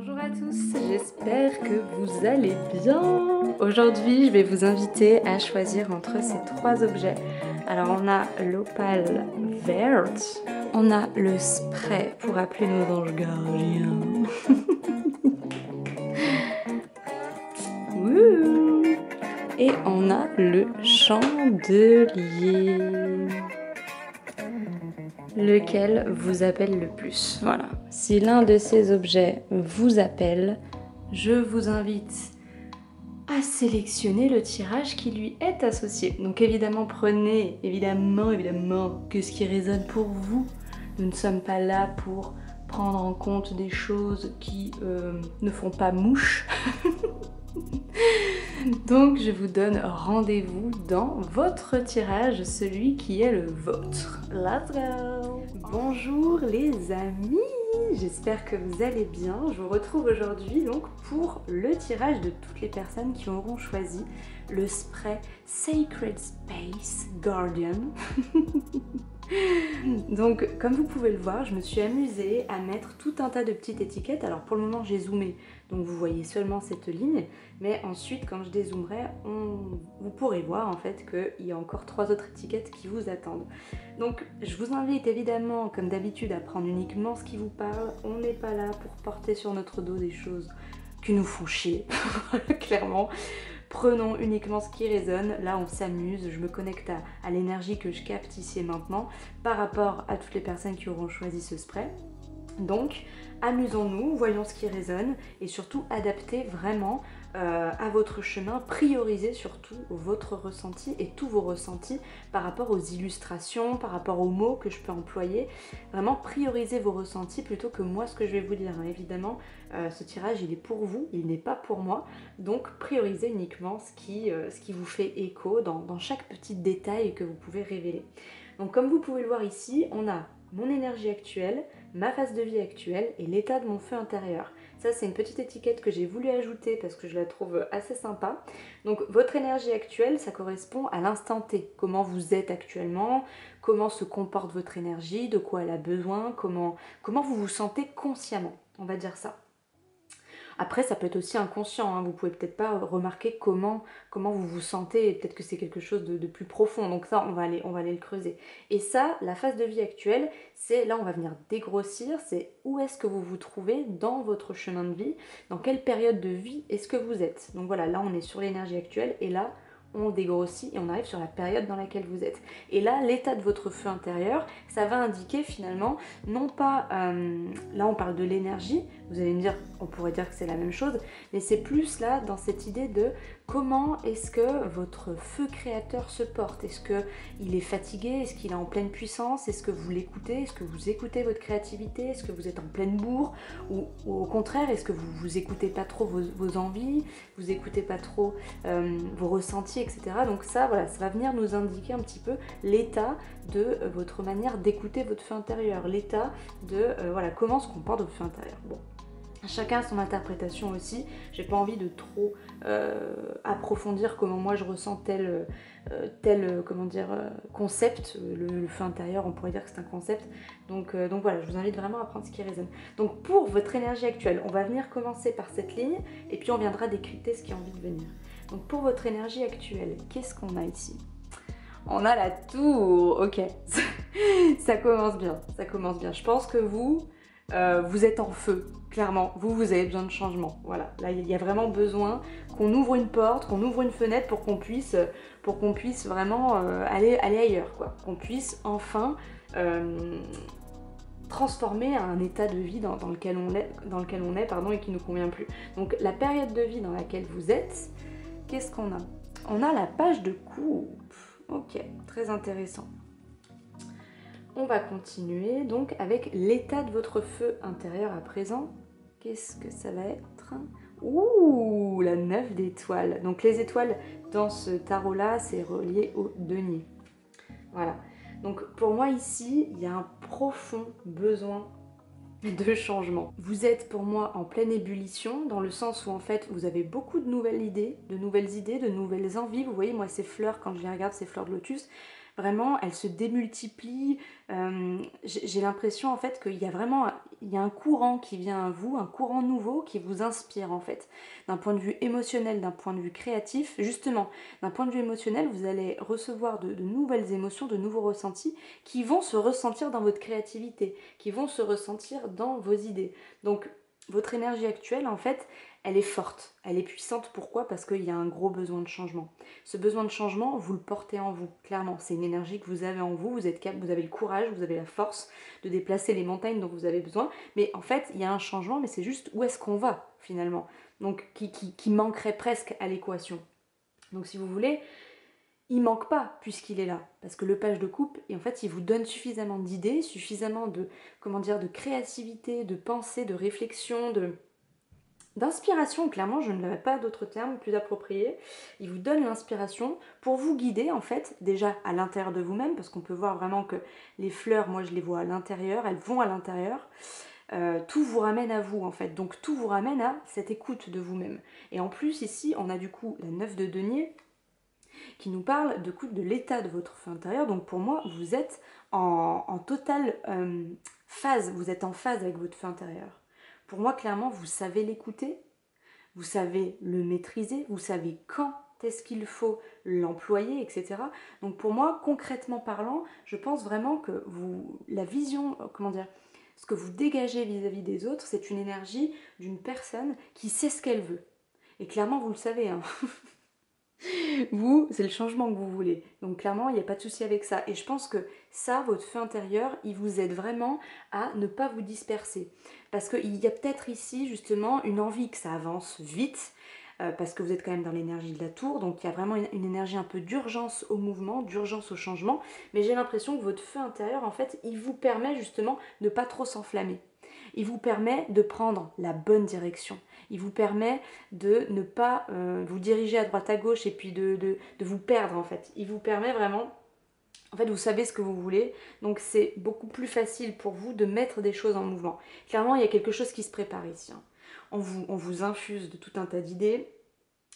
Bonjour à tous, j'espère que vous allez bien. Aujourd'hui, je vais vous inviter à choisir entre ces trois objets. Alors, on a l'opale verte, on a le spray pour appeler nos anges gardiens. Wouh. Et on a le chandelier. Lequel vous appelle le plus. Voilà. Si l'un de ces objets vous appelle, je vous invite à sélectionner le tirage qui lui est associé. Donc évidemment, prenez évidemment que ce qui résonne pour vous. Nous ne sommes pas là pour prendre en compte des choses qui ne font pas mouche. Donc je vous donne rendez-vous dans votre tirage, celui qui est le vôtre. Let's go! Bonjour les amis, j'espère que vous allez bien. Je vous retrouve aujourd'hui donc pour le tirage de toutes les personnes qui auront choisi le spray Sacred Space Guardian. Donc comme vous pouvez le voir, je me suis amusée à mettre tout un tas de petites étiquettes. Alors pour le moment j'ai zoomé, donc vous voyez seulement cette ligne, mais ensuite quand je dézoomerai, vous pourrez voir en fait qu'il y a encore 3 autres étiquettes qui vous attendent. Donc je vous invite évidemment comme d'habitude à prendre uniquement ce qui vous parle. On n'est pas là pour porter sur notre dos des choses qui nous font chier, clairement. Prenons uniquement ce qui résonne, là on s'amuse, je me connecte à l'énergie que je capte ici et maintenant par rapport à toutes les personnes qui auront choisi ce spray. Donc amusons-nous, voyons ce qui résonne et surtout adaptez vraiment à votre chemin, priorisez surtout votre ressenti et tous vos ressentis par rapport aux illustrations, par rapport aux mots que je peux employer. Vraiment priorisez vos ressentis plutôt que moi ce que je vais vous dire. Évidemment, ce tirage il est pour vous, il n'est pas pour moi, donc priorisez uniquement ce qui vous fait écho dans chaque petit détail que vous pouvez révéler. Donc comme vous pouvez le voir ici, on a mon énergie actuelle, ma phase de vie actuelle et l'état de mon feu intérieur. Ça c'est une petite étiquette que j'ai voulu ajouter parce que je la trouve assez sympa. Donc votre énergie actuelle, ça correspond à l'instant T. Comment vous êtes actuellement, comment se comporte votre énergie, de quoi elle a besoin, comment vous vous sentez consciemment, on va dire ça. Après, ça peut être aussi inconscient, hein. Vous pouvez peut-être pas remarquer comment vous vous sentez, et peut-être que c'est quelque chose de plus profond. Donc ça, on va aller le creuser. Et ça, la phase de vie actuelle, c'est là on va venir dégrossir, c'est où est-ce que vous vous trouvez dans votre chemin de vie, dans quelle période de vie est-ce que vous êtes. Donc voilà, là on est sur l'énergie actuelle et là, on dégrossit et on arrive sur la période dans laquelle vous êtes. Et là, l'état de votre feu intérieur, ça va indiquer finalement, non pas, là on parle de l'énergie, vous allez me dire, on pourrait dire que c'est la même chose, mais c'est plus là dans cette idée de comment est-ce que votre feu créateur se porte. Est-ce qu'il est fatigué? Est-ce qu'il est en pleine puissance? Est-ce que vous l'écoutez? Est-ce que vous écoutez votre créativité? Est-ce que vous êtes en pleine bourre? Ou au contraire, est-ce que vous écoutez pas trop vos envies? Vous écoutez pas trop vos ressentis, etc. Donc ça, voilà, ça va venir nous indiquer un petit peu l'état de votre manière d'écouter votre feu intérieur, l'état de voilà, comment se comporte votre feu intérieur. Bon. Chacun a son interprétation aussi, j'ai pas envie de trop approfondir comment moi je ressens tel comment dire, concept, le feu intérieur on pourrait dire que c'est un concept, donc voilà, je vous invite vraiment à prendre ce qui résonne. Donc pour votre énergie actuelle, on va venir commencer par cette ligne et puis on viendra décrypter ce qui a envie de venir. Donc pour votre énergie actuelle, qu'est-ce qu'on a ici? On a la tour, ok, ça commence bien, ça commence bien. Je pense que vous êtes en feu, clairement, vous avez besoin de changement, voilà. Là, il y a vraiment besoin qu'on ouvre une porte, qu'on ouvre une fenêtre pour qu'on puisse vraiment aller ailleurs, quoi. Qu'on puisse enfin transformer un état de vie dans lequel on est, et qui ne nous convient plus. Donc la période de vie dans laquelle vous êtes, qu'est-ce qu'on a? On a la page de coupe, ok, très intéressant. On va continuer donc avec l'état de votre feu intérieur à présent. Qu'est-ce que ça va être? Ouh, la 9 d'étoiles. Donc les étoiles dans ce tarot-là, c'est relié au denier. Voilà. Donc pour moi ici, il y a un profond besoin de changement. Vous êtes pour moi en pleine ébullition, dans le sens où en fait vous avez beaucoup de nouvelles idées, de nouvelles envies. Vous voyez, moi ces fleurs, quand je les regarde, ces fleurs de lotus, Vraiment, elle se démultiplie. J'ai l'impression en fait qu'il y a vraiment un courant qui vient à vous, un courant nouveau qui vous inspire en fait. D'un point de vue émotionnel, d'un point de vue créatif, justement, d'un point de vue émotionnel, vous allez recevoir de nouvelles émotions, de nouveaux ressentis qui vont se ressentir dans votre créativité, qui vont se ressentir dans vos idées. Donc, votre énergie actuelle, en fait, elle est forte, elle est puissante. Pourquoi? Parce qu'il y a un gros besoin de changement. Ce besoin de changement, vous le portez en vous, clairement. C'est une énergie que vous avez en vous, vous êtes capable, vous avez le courage, vous avez la force de déplacer les montagnes dont vous avez besoin. Mais en fait, il y a un changement, mais c'est juste où est-ce qu'on va, finalement. Donc, qui manquerait presque à l'équation. Donc, si vous voulez, il manque pas puisqu'il est là, parce que le page de coupe, et en fait, il vous donne suffisamment d'idées, suffisamment de, comment dire, de créativité, de pensée, de réflexion, d'inspiration, clairement, je n'avais pas d'autres termes plus appropriés. Il vous donne l'inspiration pour vous guider, en fait, déjà à l'intérieur de vous-même, parce qu'on peut voir vraiment que les fleurs, moi je les vois à l'intérieur, elles vont à l'intérieur. Tout vous ramène à vous, en fait. Donc tout vous ramène à cette écoute de vous-même. Et en plus, ici, on a du coup la 9 de denier qui nous parle de l'état de votre feu intérieur. Donc pour moi, vous êtes en totale phase, vous êtes en phase avec votre feu intérieur. Pour moi, clairement, vous savez l'écouter, vous savez le maîtriser, vous savez quand est-ce qu'il faut l'employer, etc. Donc pour moi, concrètement parlant, je pense vraiment que la vision, comment dire, ce que vous dégagez vis-à-vis des autres, c'est une énergie d'une personne qui sait ce qu'elle veut. Et clairement, vous le savez, hein. Vous, c'est le changement que vous voulez. Donc clairement, il n'y a pas de souci avec ça. Et je pense que ça, votre feu intérieur, il vous aide vraiment à ne pas vous disperser. Parce qu'il y a peut-être ici, justement, une envie que ça avance vite, parce que vous êtes quand même dans l'énergie de la tour, donc il y a vraiment une énergie un peu d'urgence au mouvement, d'urgence au changement. Mais j'ai l'impression que votre feu intérieur, en fait, il vous permet justement de ne pas trop s'enflammer. Il vous permet de prendre la bonne direction. Il vous permet de ne pas vous diriger à droite à gauche et puis de vous perdre en fait. Il vous permet vraiment, en fait vous savez ce que vous voulez, donc c'est beaucoup plus facile pour vous de mettre des choses en mouvement. Clairement il y a quelque chose qui se prépare ici. Hein. On vous infuse de tout un tas d'idées.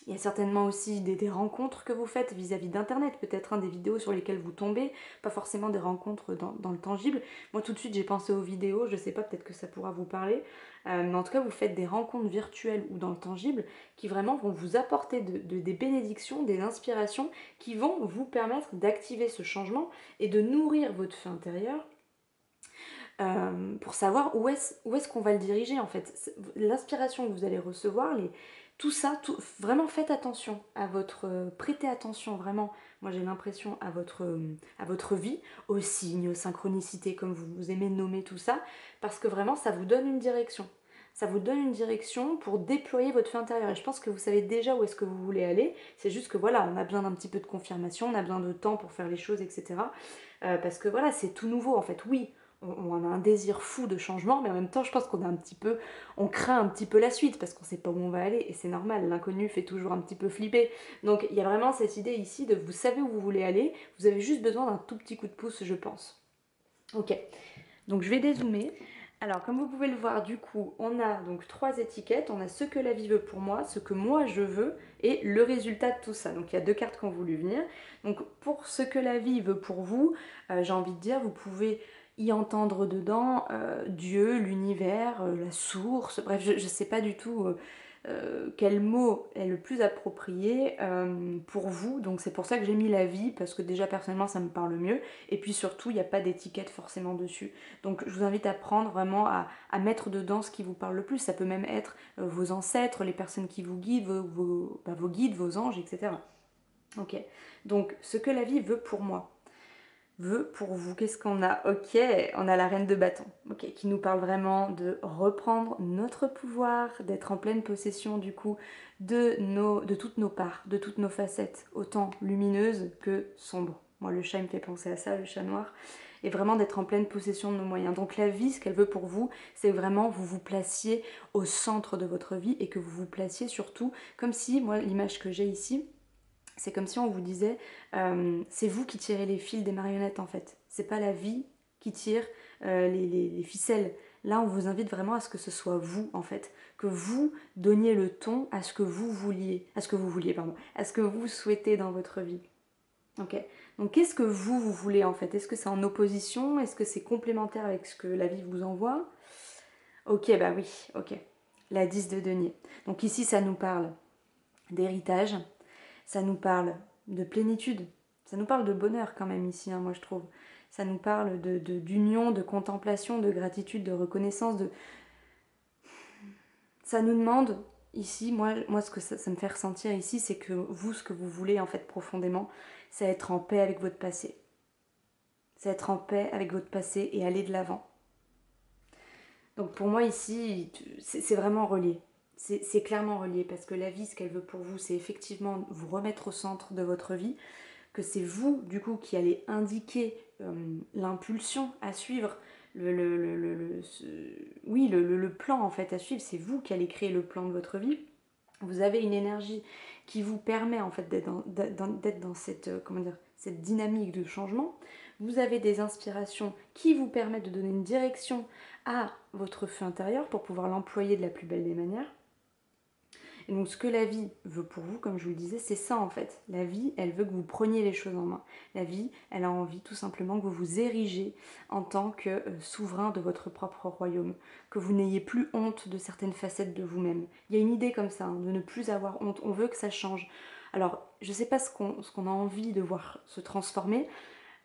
Il y a certainement aussi des rencontres que vous faites vis-à-vis d'Internet, peut-être des vidéos sur lesquelles vous tombez, pas forcément des rencontres dans le tangible. Moi tout de suite j'ai pensé aux vidéos, je sais pas, peut-être que ça pourra vous parler, mais en tout cas vous faites des rencontres virtuelles ou dans le tangible qui vraiment vont vous apporter des bénédictions, des inspirations qui vont vous permettre d'activer ce changement et de nourrir votre feu intérieur pour savoir où est-ce qu'on va le diriger en fait. L'inspiration que vous allez recevoir, tout ça, vraiment faites attention à prêtez attention vraiment, moi j'ai l'impression à votre vie, aux signes, aux synchronicités comme vous aimez nommer tout ça, parce que vraiment ça vous donne une direction. Ça vous donne une direction pour déployer votre feu intérieur. Et je pense que vous savez déjà où est-ce que vous voulez aller. C'est juste que voilà, on a besoin d'un petit peu de confirmation, on a besoin de temps pour faire les choses, etc. Parce que voilà, c'est tout nouveau en fait. Oui, on a un désir fou de changement, mais en même temps, je pense on craint un petit peu la suite parce qu'on sait pas où on va aller et c'est normal. L'inconnu fait toujours un petit peu flipper. Donc il y a vraiment cette idée ici de vous savez où vous voulez aller. Vous avez juste besoin d'un tout petit coup de pouce, je pense. Ok. Donc je vais dézoomer. Alors comme vous pouvez le voir, du coup, on a donc 3 étiquettes. On a ce que la vie veut pour moi, ce que moi je veux et le résultat de tout ça. Donc il y a 2 cartes qui ont voulu venir. Donc pour ce que la vie veut pour vous, j'ai envie de dire, vous pouvez y entendre dedans Dieu, l'univers, la source, bref, je ne sais pas du tout quel mot est le plus approprié pour vous. Donc c'est pour ça que j'ai mis la vie, parce que déjà personnellement ça me parle mieux. Et puis surtout, il n'y a pas d'étiquette forcément dessus. Donc je vous invite à prendre vraiment à mettre dedans ce qui vous parle le plus. Ça peut même être vos ancêtres, les personnes qui vous guident, vos guides, vos anges, etc. Ok, donc ce que la vie veut pour moi. Veut pour vous, qu'est-ce qu'on a? Ok, on a la reine de bâton, ok, qui nous parle vraiment de reprendre notre pouvoir, d'être en pleine possession du coup de toutes nos parts, de toutes nos facettes, autant lumineuses que sombres. Moi le chat il me fait penser à ça, le chat noir, et vraiment d'être en pleine possession de nos moyens. Donc la vie, ce qu'elle veut pour vous, c'est vraiment vous vous placiez au centre de votre vie et que vous vous placiez surtout comme si, moi l'image que j'ai ici, c'est comme si on vous disait c'est vous qui tirez les fils des marionnettes en fait. C'est pas la vie qui tire les ficelles. Là, on vous invite vraiment à ce que ce soit vous en fait, que vous donniez le ton à ce que vous vouliez, à ce que vous souhaitez dans votre vie. Ok. Donc qu'est-ce que vous voulez en fait? Est-ce que c'est en opposition? Est-ce que c'est complémentaire avec ce que la vie vous envoie? Ok, bah oui, ok. La 10 de denier. Donc ici, ça nous parle d'héritage, ça nous parle de plénitude, ça nous parle de bonheur quand même ici, hein, moi je trouve. Ça nous parle d'union, de contemplation, de gratitude, de reconnaissance. Ça nous demande ici, moi ce que ça me fait ressentir ici, c'est que vous, ce que vous voulez en fait profondément, c'est être en paix avec votre passé. C'est être en paix avec votre passé et aller de l'avant. Donc pour moi ici, c'est vraiment relié. C'est clairement relié parce que la vie, ce qu'elle veut pour vous, c'est effectivement vous remettre au centre de votre vie, que c'est vous, du coup, qui allez indiquer l'impulsion à suivre, le plan en fait à suivre, c'est vous qui allez créer le plan de votre vie. Vous avez une énergie qui vous permet en fait d'être dans cette, cette dynamique de changement. Vous avez des inspirations qui vous permettent de donner une direction à votre feu intérieur pour pouvoir l'employer de la plus belle des manières. Et donc ce que la vie veut pour vous, comme je vous le disais, c'est ça en fait. La vie, elle veut que vous preniez les choses en main. La vie, elle a envie tout simplement que vous vous érigez en tant que souverain de votre propre royaume. Que vous n'ayez plus honte de certaines facettes de vous-même. Il y a une idée comme ça, hein, de ne plus avoir honte. On veut que ça change. Alors, je ne sais pas ce qu'on a envie de voir se transformer,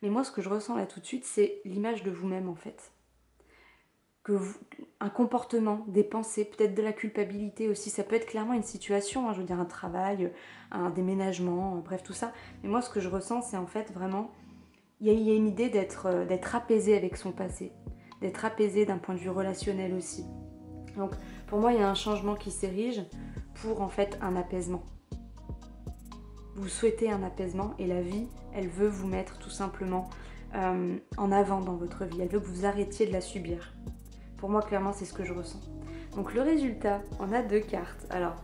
mais moi ce que je ressens là tout de suite, c'est l'image de vous-même en fait. Un comportement, des pensées, peut-être de la culpabilité aussi. Ça peut être clairement une situation, hein, je veux dire un travail, un déménagement, bref tout ça. Mais moi ce que je ressens c'est en fait vraiment, il y a une idée d'être apaisé avec son passé, d'être apaisé d'un point de vue relationnel aussi. Donc pour moi il y a un changement qui s'érige pour en fait un apaisement. Vous souhaitez un apaisement et la vie, elle veut vous mettre tout simplement en avant dans votre vie. Elle veut que vous arrêtiez de la subir. Pour moi, clairement, c'est ce que je ressens. Donc le résultat, on a 2 cartes. Alors,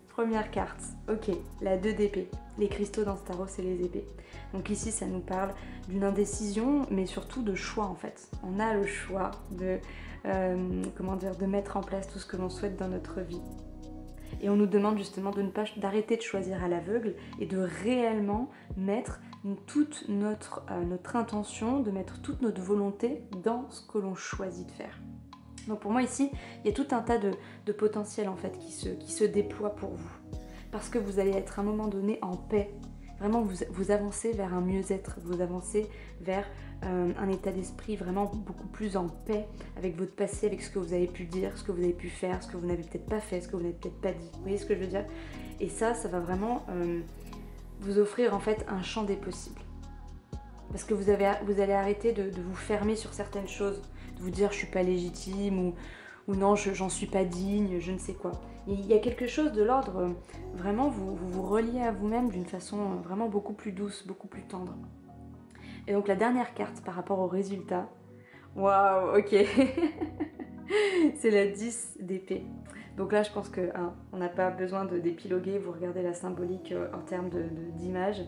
première carte, ok, la 2 d'épée. Les cristaux dans ce tarot, c'est les épées. Donc ici, ça nous parle d'une indécision, mais surtout de choix en fait. On a le choix de mettre en place tout ce que l'on souhaite dans notre vie. Et on nous demande justement d'arrêter de choisir à l'aveugle et de réellement mettre toute notre intention, de mettre toute notre volonté dans ce que l'on choisit de faire. Donc pour moi ici, il y a tout un tas de potentiel en fait qui se déploie pour vous. Parce que vous allez être à un moment donné en paix. Vraiment, vous avancez vers un mieux-être, vous avancez vers un état d'esprit vraiment beaucoup plus en paix avec votre passé, avec ce que vous avez pu dire, ce que vous avez pu faire, ce que vous n'avez peut-être pas fait, ce que vous n'avez peut-être pas dit. Vous voyez ce que je veux dire? Et ça va vraiment vous offrir en fait un champ des possibles. Parce que vous allez arrêter de vous fermer sur certaines choses, de vous dire je suis pas légitime ou non j'en suis pas digne, je ne sais quoi. Il y a quelque chose de l'ordre, vraiment vous reliez à vous-même d'une façon vraiment beaucoup plus douce, beaucoup plus tendre. Et donc la dernière carte par rapport au résultat, waouh, ok, c'est la 10 d'épée. Donc là je pense que on n'a pas besoin d'épiloguer, vous regardez la symbolique en termes d'image.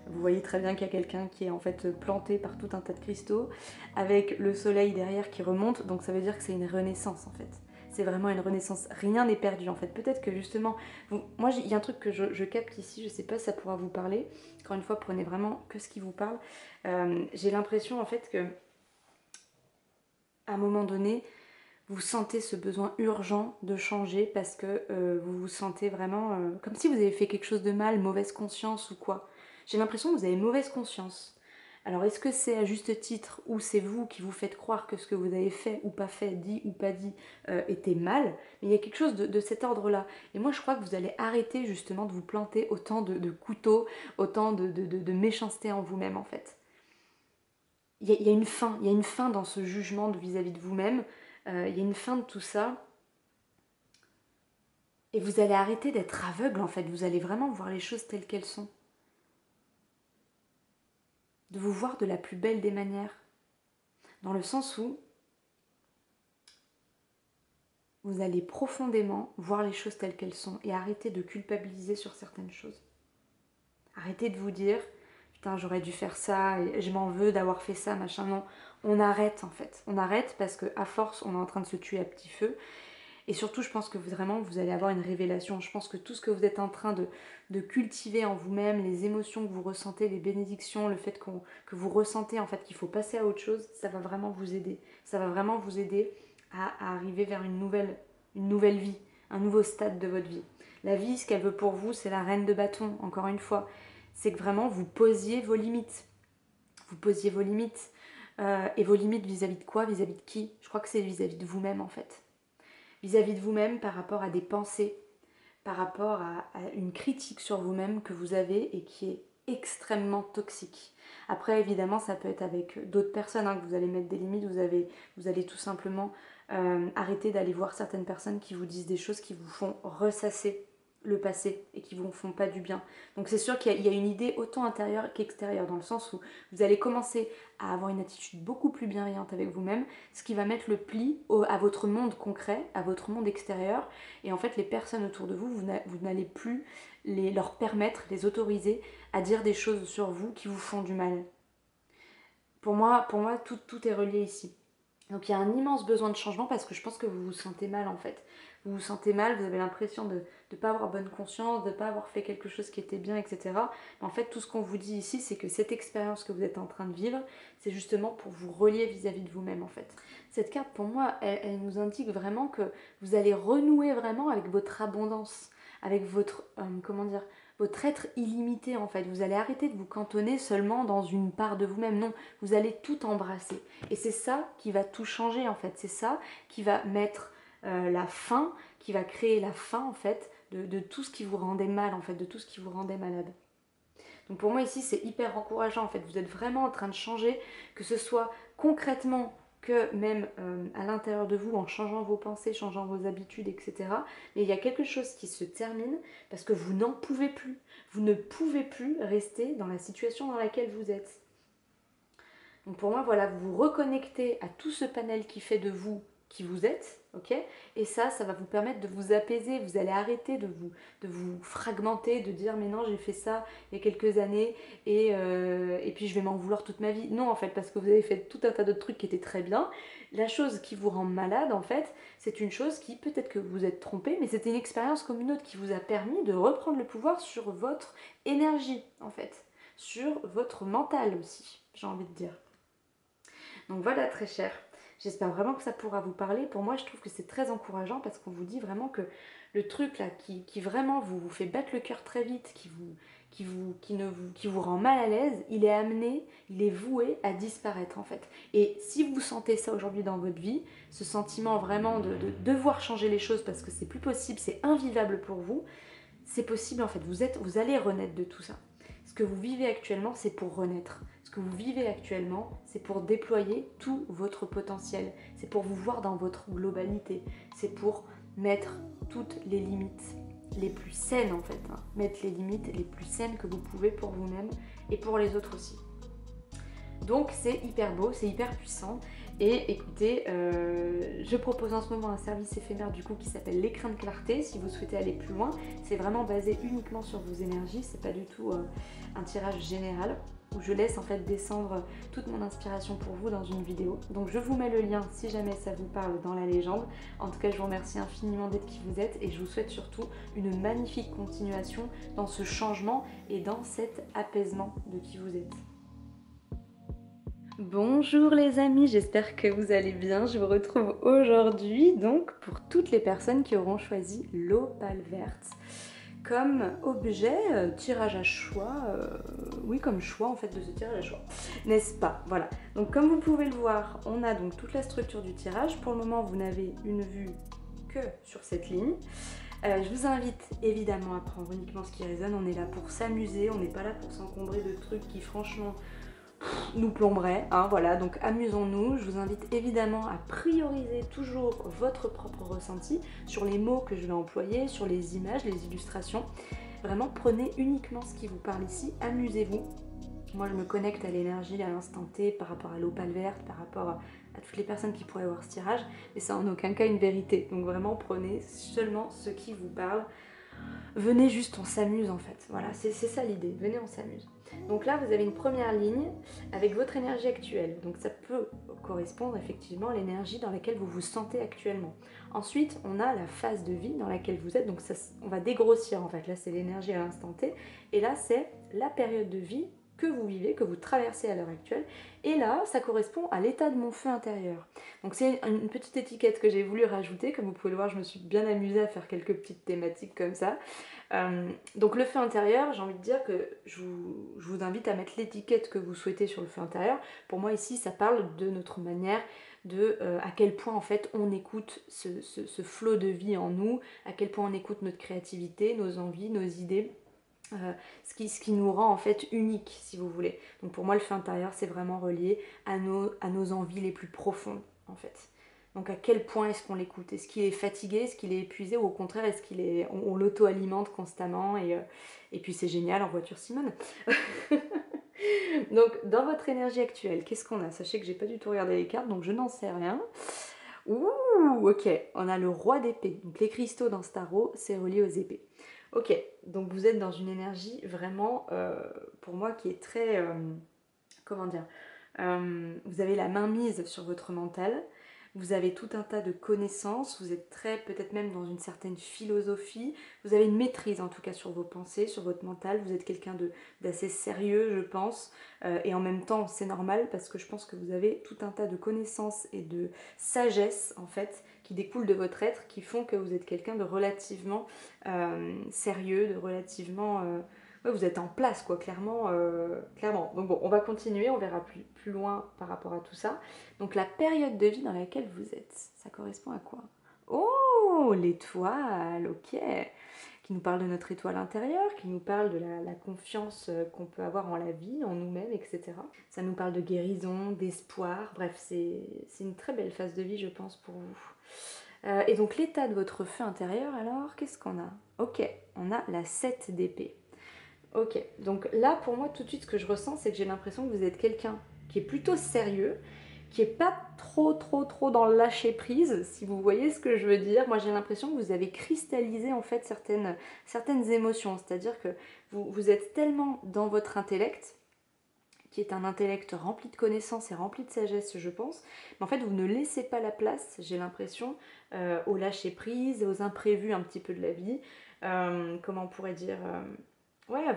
Vous voyez très bien qu'il y a quelqu'un qui est en fait planté par tout un tas de cristaux, avec le soleil derrière qui remonte, donc ça veut dire que c'est une renaissance en fait. C'est vraiment une renaissance, rien n'est perdu en fait. Peut-être que justement, moi il y a un truc que je capte ici, je sais pas si ça pourra vous parler. Encore une fois, prenez vraiment que ce qui vous parle. J'ai l'impression en fait que à un moment donné, vous sentez ce besoin urgent de changer parce que vous vous sentez vraiment comme si vous avez fait quelque chose de mal, mauvaise conscience ou quoi. J'ai l'impression que vous avez mauvaise conscience. Alors est-ce que c'est à juste titre ou c'est vous qui vous faites croire que ce que vous avez fait ou pas fait, dit ou pas dit était mal, mais il y a quelque chose de cet ordre-là. Et moi je crois que vous allez arrêter justement de vous planter autant de couteaux, autant de méchanceté en vous-même en fait. Il y a une fin dans ce jugement vis-à-vis de vous-même, il y a une fin de tout ça. Et vous allez arrêter d'être aveugle en fait, vous allez vraiment voir les choses telles qu'elles sont. De vous voir de la plus belle des manières. Dans le sens où vous allez profondément voir les choses telles qu'elles sont et arrêter de culpabiliser sur certaines choses. Arrêtez de vous dire putain j'aurais dû faire ça et je m'en veux d'avoir fait ça, machin. Non, on arrête en fait. On arrête parce qu'à force on est en train de se tuer à petit feu. Et surtout, je pense que vraiment, vous allez avoir une révélation. Je pense que tout ce que vous êtes en train de cultiver en vous-même, les émotions que vous ressentez, les bénédictions, le fait que vous ressentez en fait qu'il faut passer à autre chose, ça va vraiment vous aider. Ça va vraiment vous aider à arriver vers une nouvelle vie, un nouveau stade de votre vie. La vie, ce qu'elle veut pour vous, c'est la reine de bâton, encore une fois. C'est que vraiment, vous posiez vos limites. Vous posiez vos limites. Et vos limites vis-à-vis de quoi? Vis-à-vis de qui? Je crois que c'est vis-à-vis de vous-même en fait. Vis-à-vis de vous-même par rapport à des pensées, par rapport à une critique sur vous-même que vous avez et qui est extrêmement toxique. Après, évidemment, ça peut être avec d'autres personnes, que vous allez mettre des limites, vous allez tout simplement arrêter d'aller voir certaines personnes qui vous disent des choses qui vous font ressasser le passé et qui vous font pas du bien. Donc c'est sûr qu'il y a une idée autant intérieure qu'extérieure, dans le sens où vous allez commencer à avoir une attitude beaucoup plus bienveillante avec vous-même, ce qui va mettre le pli à votre monde concret, à votre monde extérieur, et en fait les personnes autour de vous, vous n'allez plus leur permettre, les autoriser à dire des choses sur vous qui vous font du mal. Pour moi tout est relié ici. Donc il y a un immense besoin de changement parce que je pense que vous vous sentez mal en fait. Vous vous sentez mal, vous avez l'impression de ne pas avoir bonne conscience, de ne pas avoir fait quelque chose qui était bien, etc. Mais en fait, tout ce qu'on vous dit ici, c'est que cette expérience que vous êtes en train de vivre, c'est justement pour vous relier vis-à-vis de vous-même en fait. Cette carte, pour moi, elle nous indique vraiment que vous allez renouer vraiment avec votre abondance, avec votre, votre être illimité en fait. Vous allez arrêter de vous cantonner seulement dans une part de vous-même. Non, vous allez tout embrasser. Et c'est ça qui va tout changer en fait. C'est ça qui va mettre la fin, qui va créer la fin en fait de tout ce qui vous rendait mal en fait, de tout ce qui vous rendait malade. Donc pour moi ici c'est hyper encourageant en fait. Vous êtes vraiment en train de changer, que ce soit concrètement que même à l'intérieur de vous, en changeant vos pensées, changeant vos habitudes, etc. Mais il y a quelque chose qui se termine parce que vous n'en pouvez plus. Vous ne pouvez plus rester dans la situation dans laquelle vous êtes. Donc pour moi, voilà, vous vous reconnectez à tout ce panel qui fait de vous qui vous êtes, ok? Et ça va vous permettre de vous apaiser. Vous allez arrêter de vous fragmenter, de dire mais non, j'ai fait ça il y a quelques années et puis je vais m'en vouloir toute ma vie. Non, en fait, parce que vous avez fait tout un tas d'autres trucs qui étaient très bien. La chose qui vous rend malade, en fait, c'est une chose qui, peut-être que vous êtes trompé, mais c'était une expérience comme une autre qui vous a permis de reprendre le pouvoir sur votre énergie, en fait, sur votre mental aussi, j'ai envie de dire. Donc voilà, très cher. J'espère vraiment que ça pourra vous parler. Pour moi, je trouve que c'est très encourageant parce qu'on vous dit vraiment que le truc là qui vraiment vous fait battre le cœur très vite, qui vous rend mal à l'aise, il est amené, il est voué à disparaître en fait. Et si vous sentez ça aujourd'hui dans votre vie, ce sentiment vraiment de devoir changer les choses parce que c'est plus possible, c'est invivable pour vous, c'est possible en fait. Vous allez renaître de tout ça. Ce que vous vivez actuellement, c'est pour renaître. Ce que vous vivez actuellement, c'est pour déployer tout votre potentiel. C'est pour vous voir dans votre globalité. C'est pour mettre toutes les limites les plus saines en fait. Mettre les limites les plus saines que vous pouvez pour vous-même et pour les autres aussi. Donc c'est hyper beau, c'est hyper puissant. Et écoutez, je propose en ce moment un service éphémère du coup qui s'appelle l'écrin de clarté. Si vous souhaitez aller plus loin, c'est vraiment basé uniquement sur vos énergies. C'est pas du tout un tirage général où je laisse en fait descendre toute mon inspiration pour vous dans une vidéo. Donc je vous mets le lien si jamais ça vous parle dans la légende. En tout cas, je vous remercie infiniment d'être qui vous êtes et je vous souhaite surtout une magnifique continuation dans ce changement et dans cet apaisement de qui vous êtes. Bonjour les amis, j'espère que vous allez bien. Je vous retrouve aujourd'hui donc pour toutes les personnes qui auront choisi l'opale verte comme objet, tirage à choix, oui comme choix en fait de ce tirage à choix, n'est-ce pas? Voilà, donc comme vous pouvez le voir, on a donc toute la structure du tirage. Pour le moment vous n'avez une vue que sur cette ligne. Je vous invite évidemment à prendre uniquement ce qui résonne. On est là pour s'amuser, on n'est pas là pour s'encombrer de trucs qui franchement nous plomberait, voilà, donc amusons-nous. Je vous invite évidemment à prioriser toujours votre propre ressenti sur les mots que je vais employer, sur les images, les illustrations. Vraiment prenez uniquement ce qui vous parle ici, amusez-vous. Moi je me connecte à l'énergie à l'instant T par rapport à l'opale verte, par rapport à toutes les personnes qui pourraient voir ce tirage, mais c'est en aucun cas une vérité. Donc vraiment prenez seulement ce qui vous parle. venez juste, on s'amuse en fait. Voilà, c'est ça l'idée, venez, on s'amuse. Donc là, vous avez une première ligne avec votre énergie actuelle. Donc ça peut correspondre effectivement à l'énergie dans laquelle vous vous sentez actuellement. Ensuite, on a la phase de vie dans laquelle vous êtes. Donc ça, on va dégrossir en fait. Là, c'est l'énergie à l'instant T. Et là, c'est la période de vie que vous vivez, que vous traversez à l'heure actuelle. Et là, ça correspond à l'état de mon feu intérieur. Donc c'est une petite étiquette que j'ai voulu rajouter. Comme vous pouvez le voir, je me suis bien amusée à faire quelques petites thématiques comme ça. Donc le feu intérieur, j'ai envie de dire que je vous invite à mettre l'étiquette que vous souhaitez sur le feu intérieur. Pour moi ici, ça parle de notre manière de à quel point en fait on écoute ce flot de vie en nous, à quel point on écoute notre créativité, nos envies, nos idées. Ce qui nous rend en fait unique, si vous voulez. Donc pour moi, le feu intérieur, c'est vraiment relié à nos envies les plus profondes, en fait. Donc à quel point est-ce qu'on l'écoute? Est-ce qu'il est fatigué? Est-ce qu'il est épuisé? Ou au contraire, est-ce on l'auto-alimente constamment et puis c'est génial en voiture Simone. Donc dans votre énergie actuelle, qu'est-ce qu'on a? Sachez que j'ai pas du tout regardé les cartes, donc je n'en sais rien. Ouh, ok, on a le roi d'épée. Donc les cristaux dans ce tarot, c'est relié aux épées. Ok, donc vous êtes dans une énergie vraiment, pour moi, qui est très, comment dire, vous avez la main mise sur votre mental, vous avez tout un tas de connaissances, vous êtes très, peut-être même dans une certaine philosophie, vous avez une maîtrise en tout cas sur vos pensées, sur votre mental, vous êtes quelqu'un d'assez sérieux je pense, et en même temps c'est normal parce que je pense que vous avez tout un tas de connaissances et de sagesse en fait qui découlent de votre être, qui font que vous êtes quelqu'un de relativement sérieux, de relativement... ouais, vous êtes en place quoi, clairement, clairement. Donc bon, on va continuer, on verra plus loin par rapport à tout ça. Donc la période de vie dans laquelle vous êtes, ça correspond à quoi? Oh, l'étoile, ok, qui nous parle de notre étoile intérieure, qui nous parle de la confiance qu'on peut avoir en la vie, en nous-mêmes, etc. Ça nous parle de guérison, d'espoir, bref, c'est une très belle phase de vie, je pense, pour vous. Et donc l'état de votre feu intérieur, alors, qu'est-ce qu'on a? Ok, on a la 7 d'épée. Ok, donc là, pour moi, tout de suite, ce que je ressens, c'est que j'ai l'impression que vous êtes quelqu'un qui est plutôt sérieux, qui est pas trop dans le lâcher prise, si vous voyez ce que je veux dire. Moi j'ai l'impression que vous avez cristallisé en fait certaines émotions, c'est-à-dire que vous êtes tellement dans votre intellect, qui est un intellect rempli de connaissances et rempli de sagesse je pense, mais en fait vous ne laissez pas la place, j'ai l'impression, au lâcher prise, aux imprévus un petit peu de la vie, comment on pourrait dire, ouais, à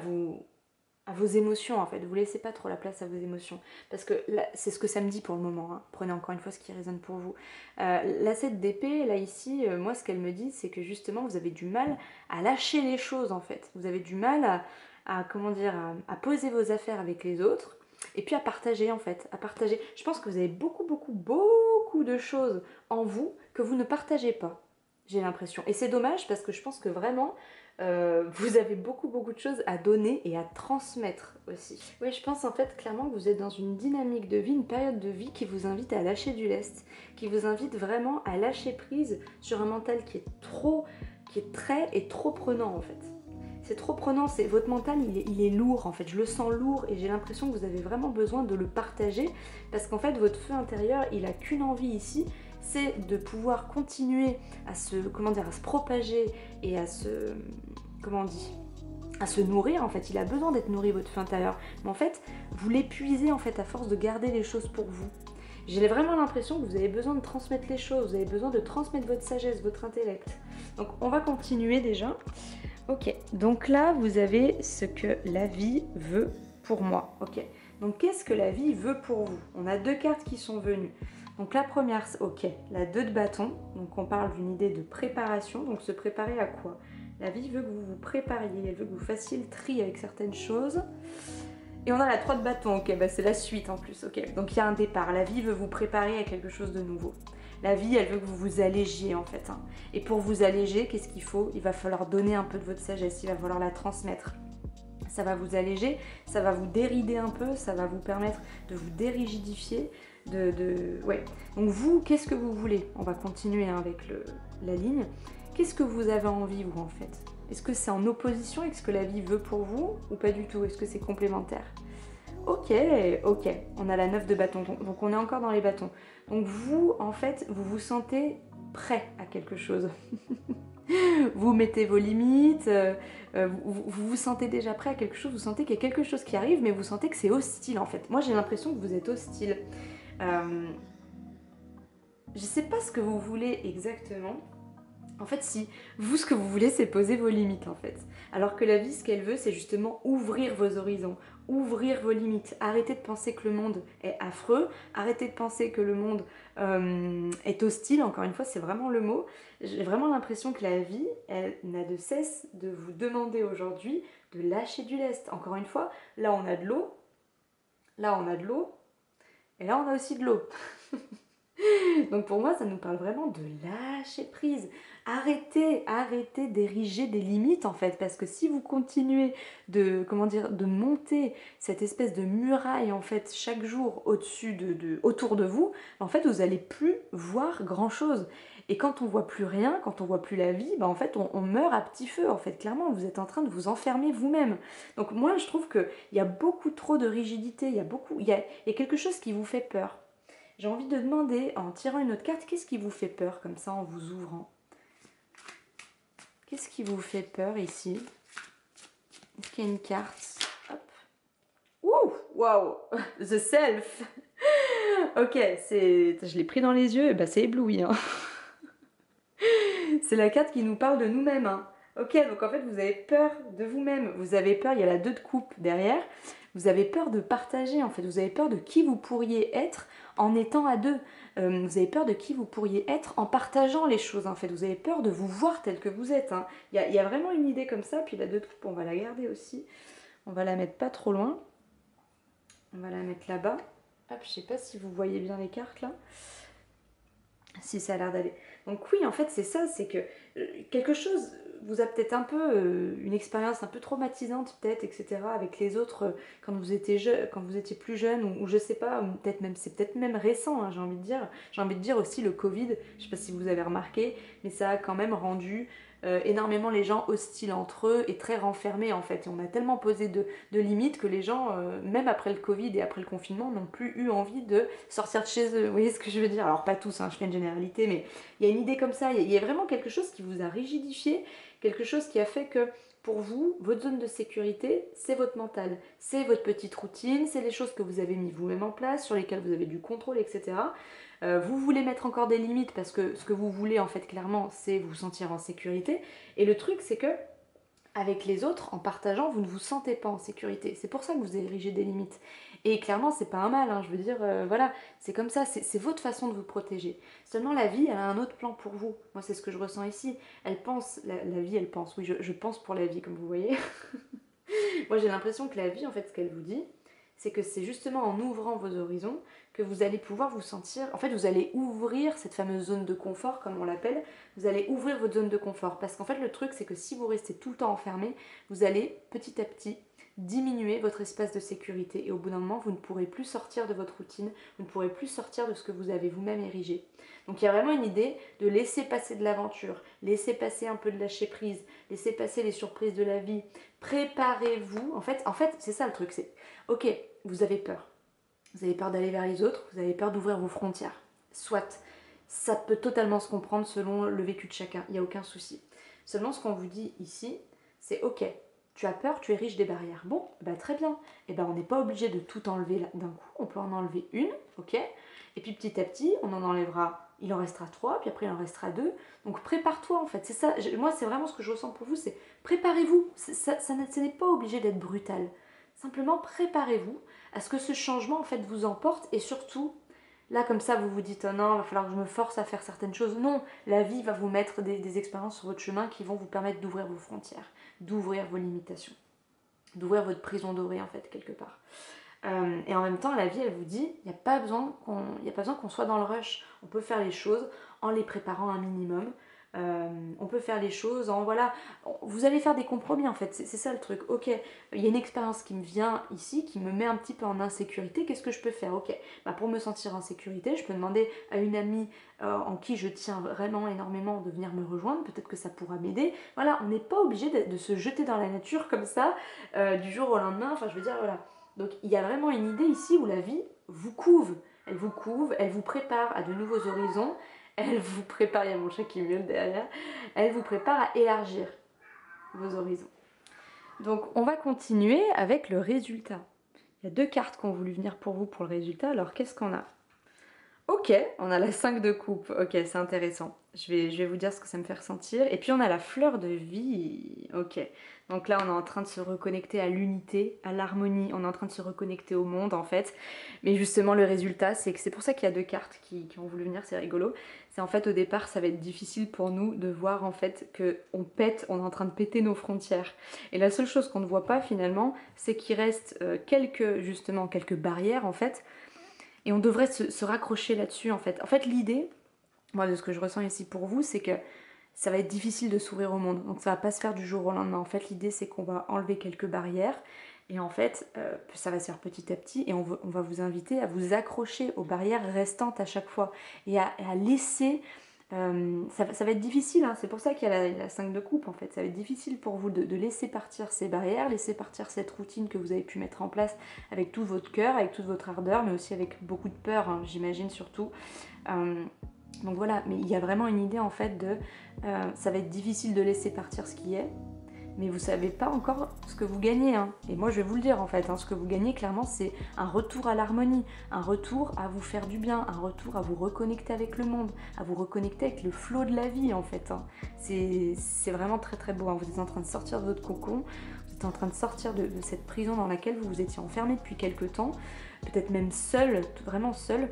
vos émotions en fait, vous laissez pas trop la place à vos émotions, parce que là, c'est ce que ça me dit pour le moment, hein. Prenez encore une fois ce qui résonne pour vous. La 7 d'épée, là ici, moi ce qu'elle me dit, c'est que justement vous avez du mal à lâcher les choses en fait, vous avez du mal comment dire, à poser vos affaires avec les autres, et puis à partager en fait, à partager. Je pense que vous avez beaucoup de choses en vous que vous ne partagez pas, j'ai l'impression, et c'est dommage parce que je pense que vraiment vous avez beaucoup de choses à donner et à transmettre aussi. Oui, je pense en fait clairement que vous êtes dans une dynamique de vie, une période de vie qui vous invite à lâcher du lest, qui vous invite vraiment à lâcher prise sur un mental qui est très et trop prenant en fait. C'est trop prenant, votre mental il est lourd en fait, je le sens lourd et j'ai l'impression que vous avez vraiment besoin de le partager parce qu'en fait votre feu intérieur il a qu'une envie ici, c'est de pouvoir continuer à se propager et à se nourrir en fait. Il a besoin d'être nourri votre feu intérieur, mais en fait vous l'épuisez en fait à force de garder les choses pour vous. J'ai vraiment l'impression que vous avez besoin de transmettre les choses, vous avez besoin de transmettre votre sagesse, votre intellect. Donc on va continuer déjà. Ok, donc là vous avez ce que la vie veut pour moi. Ok, donc qu'est-ce que la vie veut pour vous? On a deux cartes qui sont venues. Donc la première, ok, la 2 de bâton, donc on parle d'une idée de préparation, donc se préparer à quoi? La vie veut que vous vous prépariez, elle veut que vous fassiez le tri avec certaines choses. Et on a la 3 de bâton, ok, bah c'est la suite en plus, ok. Donc il y a un départ, la vie veut vous préparer à quelque chose de nouveau. La vie, elle veut que vous vous allégiez en fait, hein. Et pour vous alléger, qu'est-ce qu'il faut? Il va falloir donner un peu de votre sagesse, il va falloir la transmettre. Ça va vous alléger, ça va vous dérider un peu, ça va vous permettre de vous dérigidifier, ouais. Donc vous, qu'est-ce que vous voulez? On va continuer hein, avec la ligne. Qu'est-ce que vous avez envie vous en fait? Est-ce que c'est en opposition avec ce que la vie veut pour vous ou pas du tout? Est-ce que c'est complémentaire? Ok, on a la 9 de bâton, donc on est encore dans les bâtons. Donc vous, en fait, vous vous sentez prêt à quelque chose. vous mettez vos limites, vous vous sentez déjà prêt à quelque chose, vous sentez qu'il y a quelque chose qui arrive, mais vous sentez que c'est hostile en fait. Moi j'ai l'impression que vous êtes hostile. Euh, je sais pas ce que vous voulez exactement. En fait, si vous, ce que vous voulez, c'est poser vos limites, en fait. Alors que la vie, ce qu'elle veut, c'est justement ouvrir vos horizons, ouvrir vos limites. Arrêtez de penser que le monde est affreux, arrêtez de penser que le monde est hostile, encore une fois, c'est vraiment le mot. J'ai vraiment l'impression que la vie, elle n'a de cesse de vous demander aujourd'hui de lâcher du lest. Encore une fois, là on a de l'eau, là on a de l'eau, et là on a aussi de l'eau. Donc pour moi, ça nous parle vraiment de lâcher prise. Arrêtez d'ériger des limites en fait, parce que si vous continuez de, comment dire, de monter cette espèce de muraille en fait chaque jour au-dessus autour de vous, en fait vous allez plus voir grand chose. Et quand on voit plus rien, quand on voit plus la vie, en fait on meurt à petit feu en fait. Clairement, vous êtes en train de vous enfermer vous-même. Donc moi je trouve qu'il y a beaucoup trop de rigidité, il y a quelque chose qui vous fait peur. J'ai envie de demander, en tirant une autre carte, qu'est-ce qui vous fait peur comme ça en vous ouvrant? Qu'est-ce qui vous fait peur ici? Est-ce qu'il y a une carte? Hop. Ouh, waouh, the self. Ok, je l'ai pris dans les yeux, et bah c'est ébloui. Hein. C'est la carte qui nous parle de nous-mêmes. Hein. Ok, donc en fait vous avez peur de vous-même. Vous avez peur, il y a la 2 de coupe derrière. Vous avez peur de partager en fait. Vous avez peur de qui vous pourriez être en étant à deux. Vous avez peur de qui vous pourriez être en partageant les choses en fait. Vous avez peur de vous voir tel que vous êtes. Hein. Il y a vraiment une idée comme ça. Puis la 2 de coupe, on va la garder aussi. On va la mettre pas trop loin. On va la mettre là-bas. Hop, je sais pas si vous voyez bien les cartes là. Si ça a l'air d'aller. Donc oui, en fait, c'est ça, c'est que quelque chose vous a peut-être un peu une expérience un peu traumatisante peut-être, etc. avec les autres quand vous étiez quand vous étiez plus jeune ou je sais pas, peut-être même c'est peut-être même récent, hein, j'ai envie de dire. J'ai envie de dire aussi le Covid, je sais pas si vous avez remarqué, mais ça a quand même rendu énormément les gens hostiles entre eux et très renfermés en fait. Et on a tellement posé de limites que les gens, même après le Covid et après le confinement, n'ont plus eu envie de sortir de chez eux. Vous voyez ce que je veux dire? Alors pas tous, hein, je fais une généralité, mais il y a une idée comme ça. Il y a vraiment quelque chose qui vous a rigidifié, quelque chose qui a fait que pour vous, votre zone de sécurité, c'est votre mental, c'est votre petite routine, c'est les choses que vous avez mis vous-même en place, sur lesquelles vous avez du contrôle, etc. Vous voulez mettre encore des limites parce que ce que vous voulez en fait clairement, c'est vous sentir en sécurité. Et le truc, c'est que avec les autres, en partageant, vous ne vous sentez pas en sécurité. C'est pour ça que vous érigez des limites. Et clairement, c'est pas un mal, hein, je veux dire, voilà, c'est comme ça, c'est votre façon de vous protéger. Seulement, la vie, elle a un autre plan pour vous. Moi, c'est ce que je ressens ici. Elle pense, la vie, elle pense. Oui, je pense pour la vie, comme vous voyez. Moi, j'ai l'impression que la vie, en fait, ce qu'elle vous dit, c'est que c'est justement en ouvrant vos horizons que vous allez pouvoir vous sentir... En fait, vous allez ouvrir cette fameuse zone de confort, comme on l'appelle. Vous allez ouvrir votre zone de confort. Parce qu'en fait, le truc, c'est que si vous restez tout le temps enfermé, vous allez, petit à petit, diminuer votre espace de sécurité. Et au bout d'un moment, vous ne pourrez plus sortir de votre routine, vous ne pourrez plus sortir de ce que vous avez vous-même érigé. Donc il y a vraiment une idée de laisser passer de l'aventure, laisser passer un peu de lâcher prise, laisser passer les surprises de la vie. Préparez-vous. En fait c'est ça le truc. C'est, ok, vous avez peur. Vous avez peur d'aller vers les autres, vous avez peur d'ouvrir vos frontières. Soit, ça peut totalement se comprendre selon le vécu de chacun, il n'y a aucun souci. Seulement ce qu'on vous dit ici, c'est ok, tu as peur, tu ériges des barrières. Bon, bah très bien. Et ben on n'est pas obligé de tout enlever d'un coup, on peut en enlever une, ok. Et puis petit à petit, on en enlèvera, il en restera 3, puis après il en restera 2. Donc prépare-toi en fait, c'est ça. Moi c'est vraiment ce que je ressens pour vous, c'est préparez-vous. Ce n'est pas obligé d'être brutal. Simplement préparez-vous à ce que ce changement en fait vous emporte et surtout, là comme ça vous vous dites oh non, il va falloir que je me force à faire certaines choses. Non, la vie va vous mettre des expériences sur votre chemin qui vont vous permettre d'ouvrir vos frontières, d'ouvrir vos limitations, d'ouvrir votre prison dorée en fait quelque part. Et en même temps, la vie, elle vous dit, il n'y a pas besoin qu'on soit dans le rush. On peut faire les choses en les préparant un minimum. On peut faire les choses en, voilà, vous allez faire des compromis en fait, c'est ça le truc. Ok, il y a une expérience qui me vient ici, qui me met un petit peu en insécurité, qu'est-ce que je peux faire? Ok, bah pour me sentir en sécurité, je peux demander à une amie en qui je tiens vraiment énormément de venir me rejoindre, peut-être que ça pourra m'aider. Voilà, on n'est pas obligé de se jeter dans la nature comme ça, du jour au lendemain, enfin je veux dire, voilà. Donc il y a vraiment une idée ici où la vie vous couve, elle vous prépare à de nouveaux horizons, elle vous prépare, il y a mon chat qui miaule derrière, elle vous prépare à élargir vos horizons. Donc on va continuer avec le résultat. Il y a 2 cartes qui ont voulu venir pour vous pour le résultat, alors qu'est-ce qu'on a? Ok, on a la 5 de coupe, ok, c'est intéressant. Je vais vous dire ce que ça me fait ressentir. Et puis on a la fleur de vie, ok. Donc là on est en train de se reconnecter à l'unité, à l'harmonie, on est en train de se reconnecter au monde en fait. Mais justement le résultat, c'est que c'est pour ça qu'il y a 2 cartes qui ont voulu venir, c'est rigolo. C'est en fait au départ ça va être difficile pour nous de voir en fait qu'on pète, on est en train de péter nos frontières. Et la seule chose qu'on ne voit pas finalement, c'est qu'il reste quelques barrières en fait. Et on devrait se raccrocher là-dessus en fait. En fait l'idée, moi de ce que je ressens ici pour vous, c'est que ça va être difficile de s'ouvrir au monde. Donc ça va pas se faire du jour au lendemain. En fait l'idée c'est qu'on va enlever quelques barrières. Et en fait ça va se faire petit à petit. Et on va vous inviter à vous accrocher aux barrières restantes à chaque fois. Et à laisser... ça va être difficile, hein. C'est pour ça qu'il y a la 5 de coupe en fait. Ça va être difficile pour vous de laisser partir ces barrières, laisser partir cette routine que vous avez pu mettre en place avec tout votre cœur, avec toute votre ardeur, mais aussi avec beaucoup de peur, hein, j'imagine surtout. Donc voilà, mais il y a vraiment une idée en fait de... ça va être difficile de laisser partir ce qui est, mais vous savez pas encore ce que vous gagnez, hein. Et moi je vais vous le dire en fait, hein, ce que vous gagnez clairement c'est un retour à l'harmonie, un retour à vous faire du bien, un retour à vous reconnecter avec le monde, à vous reconnecter avec le flot de la vie en fait, hein. C'est vraiment très très beau, hein. Vous êtes en train de sortir de votre cocon, vous êtes en train de sortir de cette prison dans laquelle vous vous étiez enfermé depuis quelques temps, peut-être même seul, vraiment seul.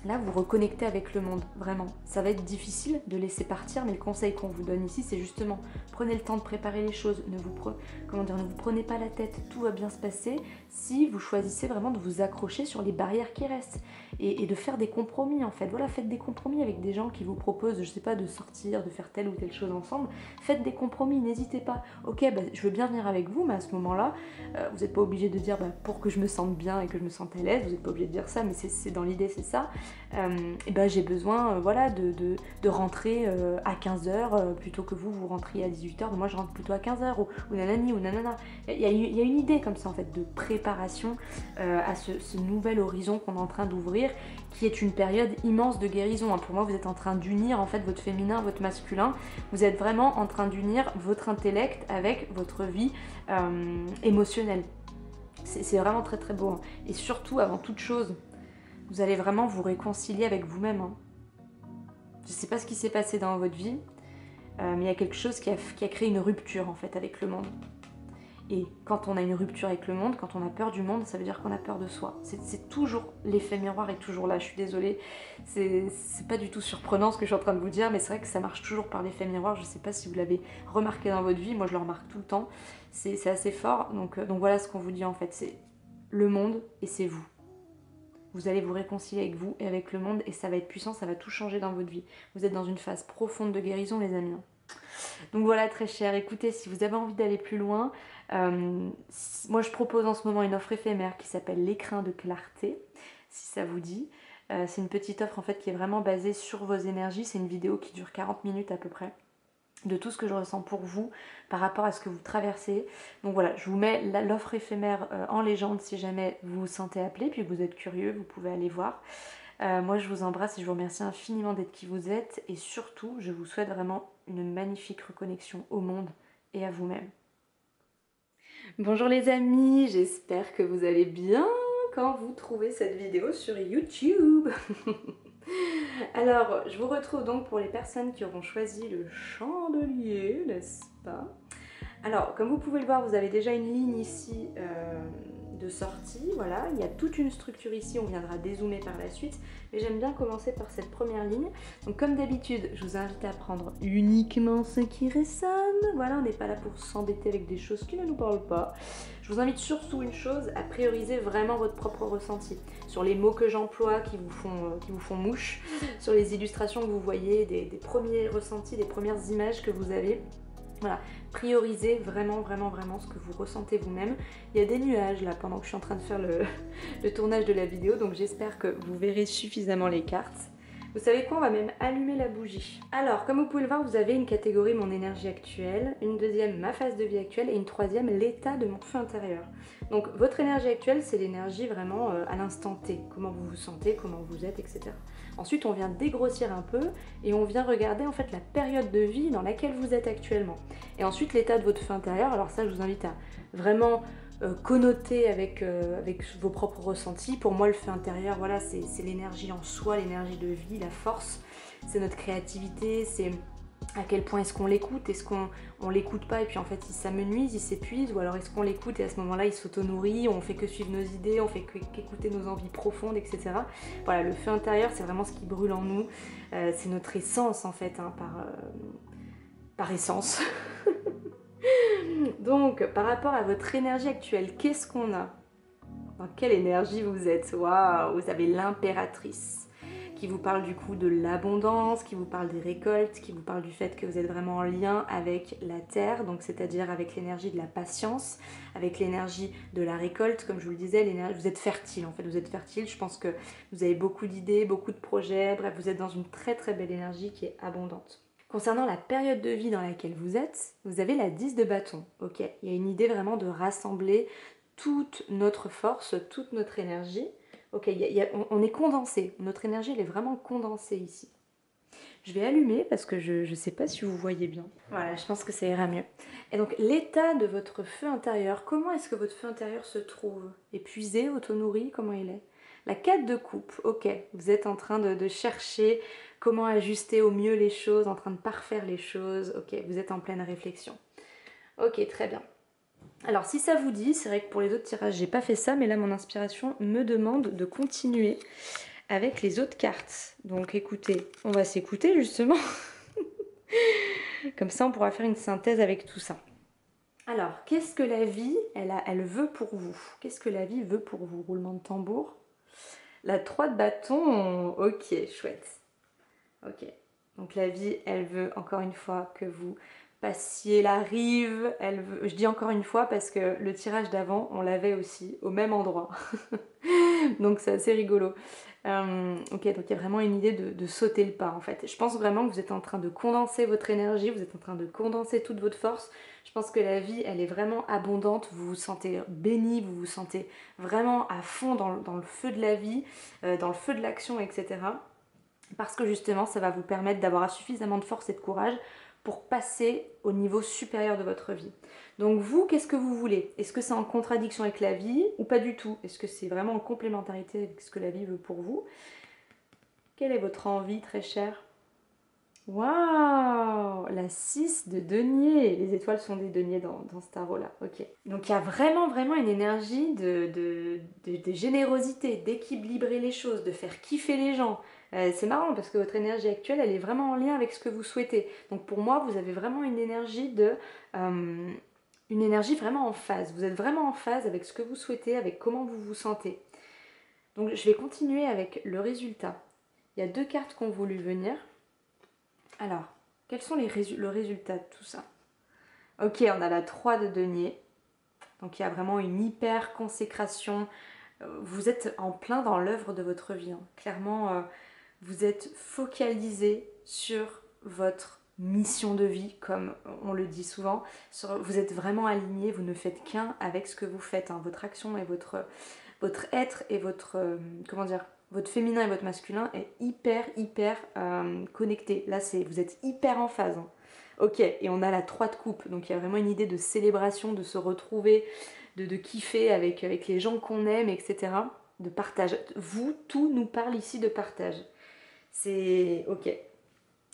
Là, vous reconnectez avec le monde, vraiment. Ça va être difficile de laisser partir, mais le conseil qu'on vous donne ici, c'est justement, prenez le temps de préparer les choses, ne vous prenez pas la tête, tout va bien se passer si vous choisissez vraiment de vous accrocher sur les barrières qui restent et de faire des compromis en fait. Voilà, faites des compromis avec des gens qui vous proposent, je sais pas, de sortir, de faire telle ou telle chose ensemble. Faites des compromis, n'hésitez pas. Ok, je veux bien venir avec vous, mais à ce moment-là, vous n'êtes pas obligé de dire pour que je me sente bien et que je me sente à l'aise, vous n'êtes pas obligé de dire ça, mais c'est dans l'idée, c'est ça. J'ai besoin voilà, de rentrer à 15h plutôt que vous rentriez à 18h, donc moi je rentre plutôt à 15h ou nanani ou nanana. Il y a une idée comme ça en fait de préparation à ce nouvel horizon qu'on est en train d'ouvrir, qui est une période immense de guérison, hein. Pour moi vous êtes en train d'unir en fait votre féminin, votre masculin, vous êtes vraiment en train d'unir votre intellect avec votre vie émotionnelle. C'est vraiment très très beau, hein. Et surtout avant toute chose, vous allez vraiment vous réconcilier avec vous-même, hein. Je ne sais pas ce qui s'est passé dans votre vie, mais il y a quelque chose qui a créé une rupture en fait avec le monde. Et quand on a une rupture avec le monde, quand on a peur du monde, ça veut dire qu'on a peur de soi. C'est toujours, l'effet miroir est toujours là, je suis désolée. C'est pas du tout surprenant ce que je suis en train de vous dire, mais c'est vrai que ça marche toujours par l'effet miroir. Je ne sais pas si vous l'avez remarqué dans votre vie, moi je le remarque tout le temps. C'est assez fort, donc voilà ce qu'on vous dit en fait, c'est le monde et c'est vous. Vous allez vous réconcilier avec vous et avec le monde et ça va être puissant, ça va tout changer dans votre vie. Vous êtes dans une phase profonde de guérison les amis. Donc voilà très cher, écoutez, si vous avez envie d'aller plus loin, moi je propose en ce moment une offre éphémère qui s'appelle l'écrin de clarté, si ça vous dit. C'est une petite offre en fait qui est vraiment basée sur vos énergies, c'est une vidéo qui dure 40 minutes à peu près, de tout ce que je ressens pour vous par rapport à ce que vous traversez. Donc voilà, je vous mets l'offre éphémère en légende si jamais vous vous sentez appelé, puis vous êtes curieux, vous pouvez aller voir. Moi je vous embrasse et je vous remercie infiniment d'être qui vous êtes et surtout je vous souhaite vraiment une magnifique reconnexion au monde et à vous-même. Bonjour les amis, j'espère que vous allez bien quand vous trouvez cette vidéo sur YouTube. Alors, je vous retrouve donc pour les personnes qui auront choisi le chandelier, n'est-ce pas? Alors, comme vous pouvez le voir, vous avez déjà une ligne ici de sortie, voilà. Il y a toute une structure ici, on viendra dézoomer par la suite, mais j'aime bien commencer par cette première ligne. Donc comme d'habitude, je vous invite à prendre uniquement ce qui résonne. Voilà, on n'est pas là pour s'embêter avec des choses qui ne nous parlent pas. Je vous invite surtout une chose, à prioriser vraiment votre propre ressenti. Sur les mots que j'emploie qui vous font mouche, sur les illustrations que vous voyez, des premiers ressentis, des premières images que vous avez. Voilà, priorisez vraiment, vraiment, vraiment ce que vous ressentez vous-même. Il y a des nuages là pendant que je suis en train de faire le tournage de la vidéo, donc j'espère que vous verrez suffisamment les cartes. Vous savez quoi, on va même allumer la bougie. Alors, comme vous pouvez le voir, vous avez une catégorie mon énergie actuelle, une deuxième ma phase de vie actuelle et une troisième l'état de mon feu intérieur. Donc votre énergie actuelle, c'est l'énergie vraiment à l'instant T, comment vous vous sentez, comment vous êtes, etc. Ensuite, on vient dégrossir un peu et on vient regarder en fait la période de vie dans laquelle vous êtes actuellement. Et ensuite, l'état de votre feu intérieur, alors ça, je vous invite à vraiment connoter avec vos propres ressentis. Pour moi, le feu intérieur, voilà, c'est l'énergie en soi, l'énergie de vie, la force, c'est notre créativité, c'est à quel point est-ce qu'on l'écoute, est-ce qu'on l'écoute pas et puis en fait il s'amenuise, il s'épuise, ou alors est-ce qu'on l'écoute et à ce moment-là il s'auto-nourrit, on fait que suivre nos idées, on fait qu'écouter nos envies profondes, etc. Voilà, le feu intérieur, c'est vraiment ce qui brûle en nous, c'est notre essence en fait, hein, par essence. Donc, par rapport à votre énergie actuelle, qu'est-ce qu'on a? Dans quelle énergie vous êtes? Waouh, vous avez l'impératrice qui vous parle du coup de l'abondance, qui vous parle des récoltes, qui vous parle du fait que vous êtes vraiment en lien avec la terre, donc c'est-à-dire avec l'énergie de la patience, avec l'énergie de la récolte, comme je vous le disais, vous êtes fertile en fait, vous êtes fertile, je pense que vous avez beaucoup d'idées, beaucoup de projets, bref, vous êtes dans une très très belle énergie qui est abondante. Concernant la période de vie dans laquelle vous êtes, vous avez la 10 de bâton, ok? Il y a une idée vraiment de rassembler toute notre force, toute notre énergie. Ok, on est condensé, notre énergie elle est vraiment condensée ici. Je vais allumer parce que je ne sais pas si vous voyez bien. Voilà, je pense que ça ira mieux. Et donc l'état de votre feu intérieur, comment est-ce que votre feu intérieur se trouve? Épuisé, auto-nourri, comment il est? La 4 de coupe, ok, vous êtes en train de chercher comment ajuster au mieux les choses, en train de parfaire les choses, ok, vous êtes en pleine réflexion. Ok, très bien. Alors si ça vous dit, c'est vrai que pour les autres tirages j'ai pas fait ça, mais là mon inspiration me demande de continuer avec les autres cartes. Donc écoutez, on va s'écouter justement. Comme ça on pourra faire une synthèse avec tout ça. Alors, qu'est-ce que la vie, elle veut pour vous? Qu'est-ce que la vie veut pour vous? Roulement de tambour. La 3 de bâton, ok, chouette. Ok, donc la vie, elle veut encore une fois que vous passiez la rive. Elle veut... Je dis encore une fois parce que le tirage d'avant, on l'avait aussi au même endroit. Donc c'est assez rigolo. Ok, donc il y a vraiment une idée de sauter le pas en fait. Je pense vraiment que vous êtes en train de condenser votre énergie, vous êtes en train de condenser toute votre force. Je pense que la vie, elle est vraiment abondante, vous vous sentez béni, vous vous sentez vraiment à fond dans le feu de la vie, dans le feu de l'action, etc. Parce que justement, ça va vous permettre d'avoir suffisamment de force et de courage pour passer au niveau supérieur de votre vie. Donc vous, qu'est-ce que vous voulez? Est-ce que c'est en contradiction avec la vie ou pas du tout? Est-ce que c'est vraiment en complémentarité avec ce que la vie veut pour vous? Quelle est votre envie, très chère? Waouh! La 6 de denier. Les étoiles sont des deniers dans ce tarot-là. Ok. Donc il y a vraiment une énergie de générosité, d'équilibrer les choses, de faire kiffer les gens. C'est marrant parce que votre énergie actuelle, elle est vraiment en lien avec ce que vous souhaitez. Donc pour moi, vous avez vraiment une énergie une énergie vraiment en phase. Vous êtes vraiment en phase avec ce que vous souhaitez, avec comment vous vous sentez. Donc je vais continuer avec le résultat. Il y a 2 cartes qui ont voulu venir. Alors, quels sont le résultat de tout ça? Ok, on a la 3 de denier. Donc il y a vraiment une hyper consécration. Vous êtes en plein dans l'œuvre de votre vie, hein. Clairement, vous êtes focalisé sur votre mission de vie, comme on le dit souvent. Vous êtes vraiment aligné, vous ne faites qu'un avec ce que vous faites, hein. Votre action et votre être et votre, comment dire, votre féminin et votre masculin est hyper connecté. Là, vous êtes hyper en phase, hein. Ok, et on a la 3 de coupe, donc il y a vraiment une idée de célébration, de se retrouver, de kiffer avec les gens qu'on aime, etc. De partage. Vous, tout nous parle ici de partage. C'est ok.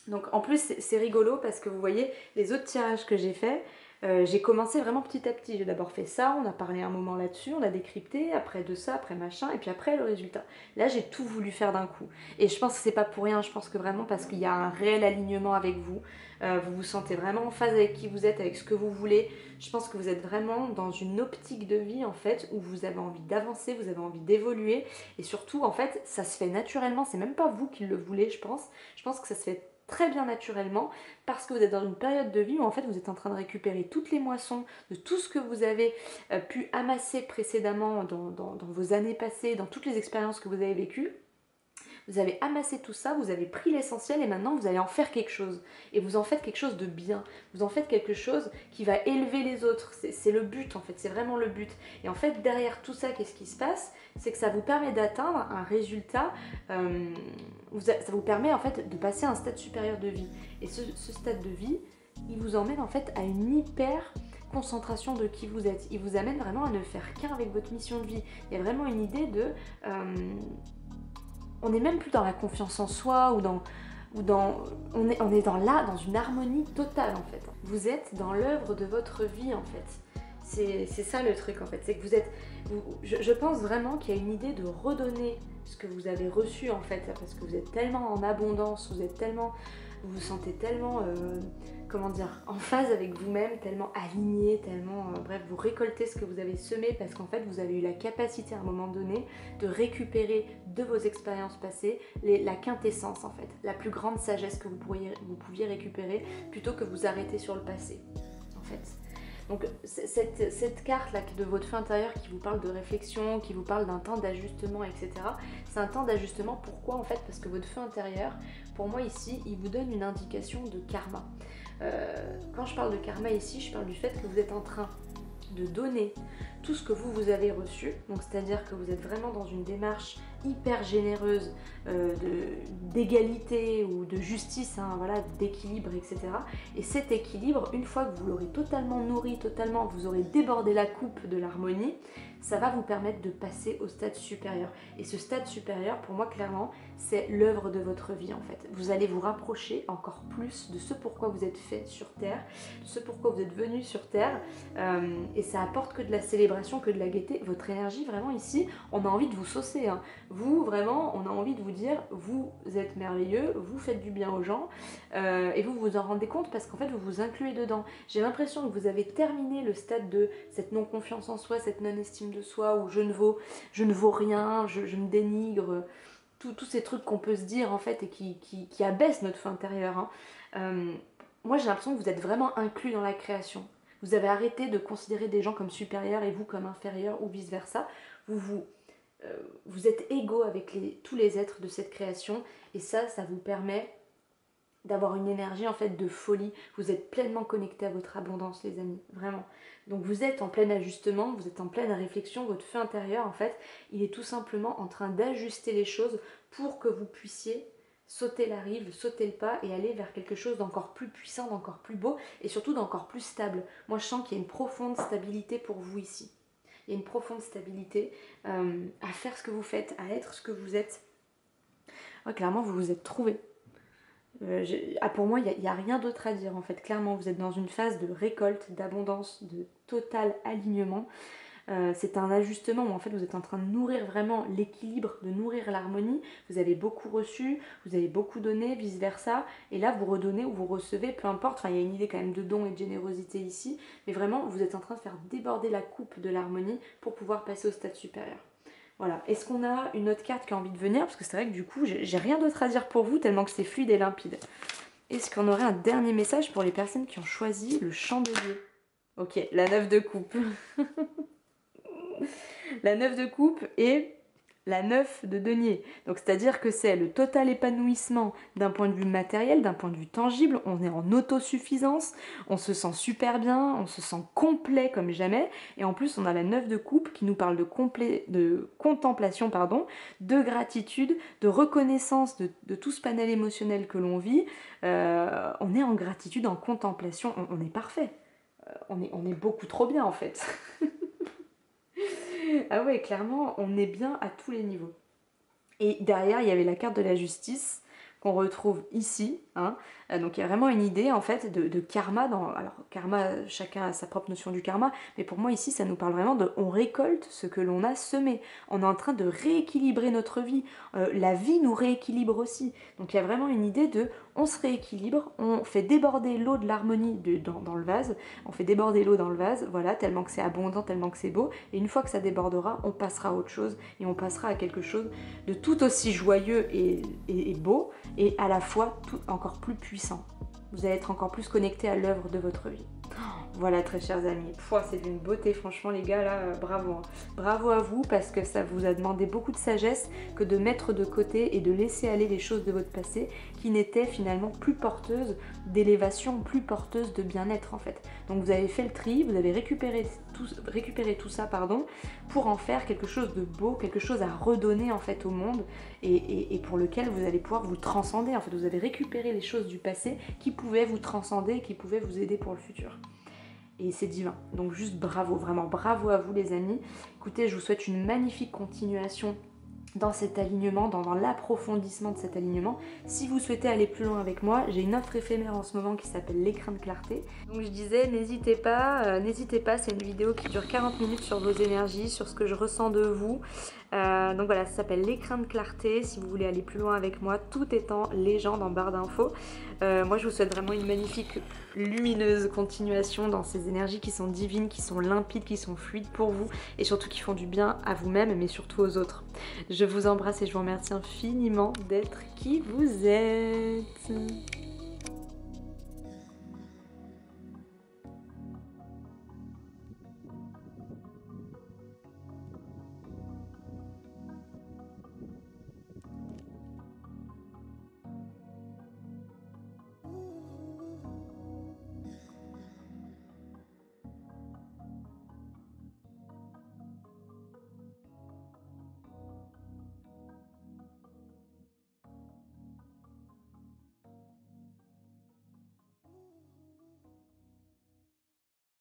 Donc en plus, c'est rigolo parce que vous voyez, les autres tirages que j'ai faits, j'ai commencé vraiment petit à petit. J'ai d'abord fait ça, on a parlé un moment là-dessus, on a décrypté, après de ça, après machin, et puis après le résultat. Là, j'ai tout voulu faire d'un coup. Et je pense que c'est pas pour rien, je pense que vraiment parce qu'il y a un réel alignement avec vous. Vous vous sentez vraiment en phase avec qui vous êtes, avec ce que vous voulez. Je pense que vous êtes vraiment dans une optique de vie en fait, où vous avez envie d'avancer, vous avez envie d'évoluer. Et surtout, en fait, ça se fait naturellement, c'est même pas vous qui le voulez, je pense. Je pense que ça se fait très bien naturellement parce que vous êtes dans une période de vie où en fait vous êtes en train de récupérer toutes les moissons de tout ce que vous avez pu amasser précédemment dans vos années passées, dans toutes les expériences que vous avez vécues. Vous avez amassé tout ça, vous avez pris l'essentiel et maintenant vous allez en faire quelque chose. Et vous en faites quelque chose de bien. Vous en faites quelque chose qui va élever les autres. C'est le but en fait, c'est vraiment le but. Et en fait, derrière tout ça, qu'est-ce qui se passe? C'est que ça vous permet d'atteindre un résultat, ça vous permet en fait de passer à un stade supérieur de vie. Et ce stade de vie, il vous emmène en fait à une hyper concentration de qui vous êtes. Il vous amène vraiment à ne faire qu'un avec votre mission de vie. Il y a vraiment une idée de... on n'est même plus dans la confiance en soi on est dans une harmonie totale en fait. Vous êtes dans l'œuvre de votre vie en fait. C'est ça le truc en fait, c'est que je pense vraiment qu'il y a une idée de redonner ce que vous avez reçu en fait, parce que vous êtes tellement en abondance, vous vous sentez tellement, en phase avec vous-même, tellement aligné, tellement, bref, vous récoltez ce que vous avez semé parce qu'en fait vous avez eu la capacité à un moment donné de récupérer de vos expériences passées la quintessence en fait, la plus grande sagesse que vous pouviez récupérer plutôt que vous arrêter sur le passé en fait. Donc cette carte-là de votre feu intérieur qui vous parle de réflexion, qui vous parle d'un temps d'ajustement, etc. C'est un temps d'ajustement, pourquoi en fait? Parce que votre feu intérieur, pour moi ici, il vous donne une indication de karma. Quand je parle de karma ici, je parle du fait que vous êtes en train de donner tout ce que vous avez reçu, donc c'est-à-dire que vous êtes vraiment dans une démarche hyper généreuse d'égalité ou de justice, hein, voilà, d'équilibre, etc. Et cet équilibre, une fois que vous l'aurez totalement nourri, vous aurez débordé la coupe de l'harmonie, ça va vous permettre de passer au stade supérieur. Et ce stade supérieur, pour moi, clairement, c'est l'œuvre de votre vie, en fait. Vous allez vous rapprocher encore plus de ce pourquoi vous êtes fait sur Terre, de ce pourquoi vous êtes venu sur Terre, et ça apporte que de la célébration, que de la gaieté. Votre énergie, vraiment, ici, on a envie de vous saucer, hein. Vous, vraiment, on a envie de vous dire, vous êtes merveilleux, vous faites du bien aux gens, et vous vous en rendez compte parce qu'en fait, vous vous incluez dedans. J'ai l'impression que vous avez terminé le stade de cette non-confiance en soi, cette non-estime de soi, où je ne vaux rien, je me dénigre, tous ces trucs qu'on peut se dire, en fait, et qui abaissent notre feu intérieur, hein. Moi, j'ai l'impression que vous êtes vraiment inclus dans la création. Vous avez arrêté de considérer des gens comme supérieurs et vous comme inférieurs, ou vice-versa. Vous êtes égaux avec tous les êtres de cette création, et ça vous permet d'avoir une énergie en fait de folie. Vous êtes pleinement connecté à votre abondance, les amis, vraiment. Donc vous êtes en plein ajustement, vous êtes en pleine réflexion, votre feu intérieur en fait, il est tout simplement en train d'ajuster les choses pour que vous puissiez sauter la rive, sauter le pas et aller vers quelque chose d'encore plus puissant, d'encore plus beau et surtout d'encore plus stable. Moi je sens qu'il y a une profonde stabilité pour vous ici. Il y a une profonde stabilité à faire ce que vous faites, à être ce que vous êtes. Ouais, clairement, vous vous êtes trouvé. Pour moi, il n'y a rien d'autre à dire en fait. Clairement, vous êtes dans une phase de récolte, d'abondance, de total alignement. C'est un ajustement où en fait vous êtes en train de nourrir vraiment l'équilibre, de nourrir l'harmonie. Vous avez beaucoup reçu, vous avez beaucoup donné, vice versa. Et là vous redonnez ou vous recevez, peu importe. Enfin, il y a une idée quand même de don et de générosité ici. Mais vraiment, vous êtes en train de faire déborder la coupe de l'harmonie pour pouvoir passer au stade supérieur. Voilà. Est-ce qu'on a une autre carte qui a envie de venir? Parce que c'est vrai que du coup, j'ai rien d'autre à dire pour vous, tellement que c'est fluide et limpide. Est-ce qu'on aurait un dernier message pour les personnes qui ont choisi le chandelier? Ok, la 9 de coupe. La 9 de coupe et la 9 de denier. Donc c'est-à-dire que c'est le total épanouissement d'un point de vue matériel, d'un point de vue tangible. On est en autosuffisance, on se sent super bien, on se sent complet comme jamais. Et en plus on a la 9 de coupe qui nous parle de contemplation, de gratitude, de reconnaissance de tout ce panel émotionnel que l'on vit. On est en gratitude, en contemplation, on est parfait. On est beaucoup trop bien en fait. Ah ouais, clairement, on est bien à tous les niveaux. Et derrière, il y avait la carte de la justice qu'on retrouve ici, hein. Donc il y a vraiment une idée en fait de karma. Alors karma, chacun a sa propre notion du karma, mais pour moi ici ça nous parle vraiment de on récolte ce que l'on a semé. On est en train de rééquilibrer notre vie. La vie nous rééquilibre aussi. Donc il y a vraiment une idée de on se rééquilibre, on fait déborder l'eau de l'harmonie dans le vase, on fait déborder l'eau dans le vase, voilà, tellement que c'est abondant, tellement que c'est beau, et une fois que ça débordera, on passera à autre chose, et on passera à quelque chose de tout aussi joyeux et beau, et à la fois encore plus puissant. Vous allez être encore plus connecté à l'œuvre de votre vie. Voilà, très chers amis, c'est d'une beauté, franchement les gars là, bravo, hein. Bravo à vous parce que ça vous a demandé beaucoup de sagesse que de mettre de côté et de laisser aller les choses de votre passé qui n'étaient finalement plus porteuses d'élévation, plus porteuses de bien-être en fait. Donc vous avez fait le tri, vous avez récupéré tout ça pour en faire quelque chose de beau, quelque chose à redonner en fait au monde et pour lequel vous allez pouvoir vous transcender. En fait, vous avez récupéré les choses du passé qui pouvaient vous transcender, qui pouvaient vous aider pour le futur. Et c'est divin. Donc juste bravo, vraiment bravo à vous les amis. Écoutez, je vous souhaite une magnifique continuation dans cet alignement, dans l'approfondissement de cet alignement. Si vous souhaitez aller plus loin avec moi, j'ai une offre éphémère en ce moment qui s'appelle l'écrin de clarté. Donc je disais, n'hésitez pas, c'est une vidéo qui dure 40 minutes sur vos énergies, sur ce que je ressens de vous. Donc voilà, ça s'appelle l'écrin de clarté. Si vous voulez aller plus loin avec moi, tout est en légende en barre d'infos. Moi je vous souhaite vraiment une magnifique, lumineuse continuation dans ces énergies qui sont divines, qui sont limpides, qui sont fluides pour vous et surtout qui font du bien à vous-même mais surtout aux autres. Je vous embrasse et je vous remercie infiniment d'être qui vous êtes.